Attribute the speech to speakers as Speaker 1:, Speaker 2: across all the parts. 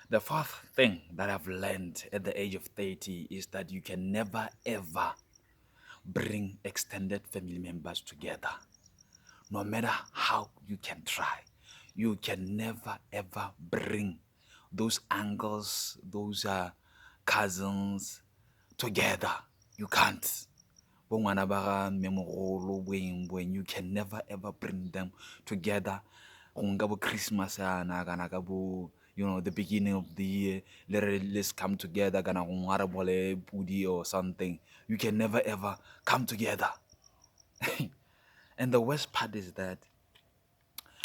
Speaker 1: The fourth thing that I've learned at the age of 30 is that you can never ever bring extended family members together. No matter how you can try, you can never ever bring those uncles, those cousins together. You can't. Bo ngwana ba ga mmemogolo, boeng, you can never ever bring them together. Go nka bo Christmas yana kana ka bo, the beginning of the year, let's come together kana go ngwara bole pudi or something. You can never ever come together. And the worst part is that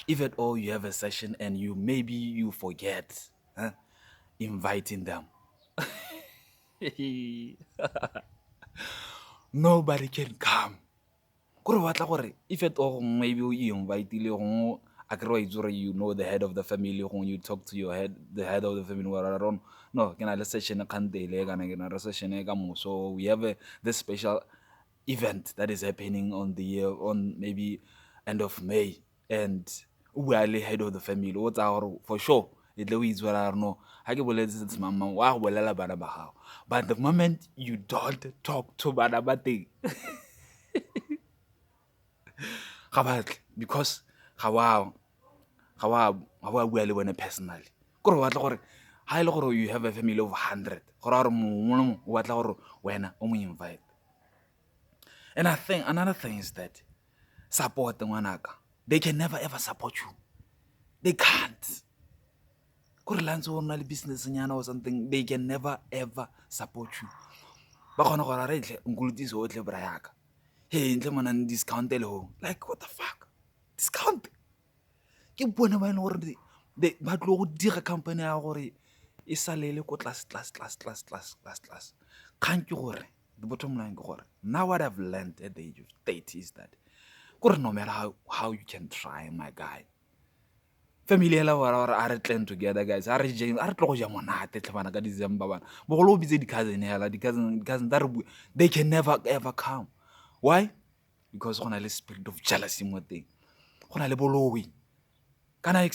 Speaker 1: if at all you have a session and maybe you forget inviting them, nobody can come. Kore batla gore if at all maybe you invite le you know the head of the family, you talk to the head of the family, no ke na le session e kgantele kana ke na re session e ka moso, we have this special event that is happening on the year on maybe end of May, and we are the head of the family. What's our for sure? It is what I know. I can believe this mama. Wow, but the moment you don't talk to Badabati, because how we are living personally. Kore batla gore ha ile gore you have a family of 100, gore mongwe o batla gore wena o mo invite. And I think another thing is that support ngwanaka. They can never ever support you. They can't. Kore lantse o na le business nyana or something, they can never ever support you. Ba khona gore re tle nkulutise o tle bra yaka. Hey, ntle mona discount le ho. Like what the fuck? Discount. Ke bona ba ene gore ba tlo go dira company ya gore e salele ko class. Kgang ke gore the bottom line ke gore now what I've learned at the age of 30 is that gore no matter how you can try, my guy, family ela are re tleng together, guys, are re tlo go ja monate tlhabana ka December bana bogolo o bitse di-cousin hela di-cousin that they can never ever come. Why? Because go na le spirit of jealousy mo teng, go na le boloi kana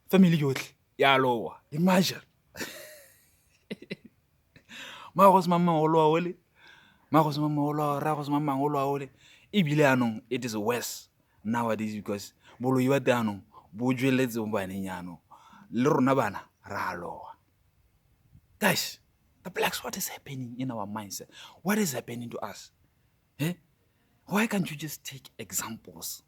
Speaker 1: family yotlhe ya lowa. Imagine magos mama o lowa ole, magos mama o lowa, ragos mama o lowa ole. Ebile anong it is worse nowadays because boloi ba teng anong bo jweletse mo baneng yanong le rona bana ra lowa. Guys, the blacks, what is happening in our mindset? What is happening to us? Eh? Why can't you just take examples?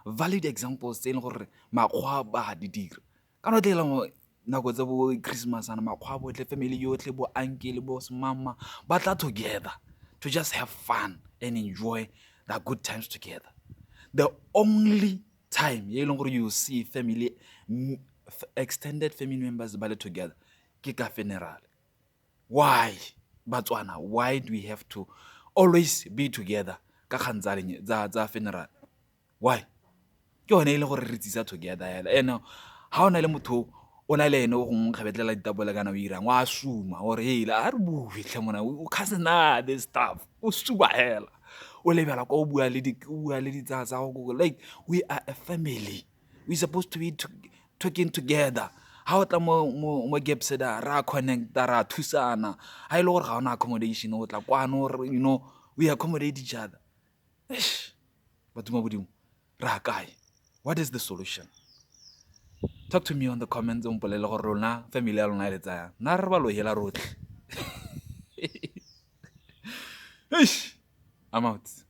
Speaker 1: Valid examples tse e leng gore makgwa ba di dira. Ka no tlela mo nako tsa bo Christmas ana makgwa botle family yotlhe bo uncle bo mama ba tla together to just have fun and enjoy the good times together. The only time e leng gore you see family extended family members ba le together ke ka funeral. Why? Batswana, why do we have to always be together ka kgang tsa funeral? Why? Ke yone e le gore re tsisa together hela. And ha ona le motho o na le ene o go nkgabetlela ditapole kana o irang wa suma or hey la re bue tle mona o khasena this stuff o suba hela o lebela ko o bua le ditsa go like we are a family, we supposed to be talking together. Ha o tla mo gaps da ra connect ra thusana, ha ile gore ga ona accommodation o tla kwana or we accommodate each other. But modimo ra kae? What is the solution? Talk to me on the comments. Mpolele gore rona family ya lona le tsaya na re ba lo hela rotlhe. I'm out.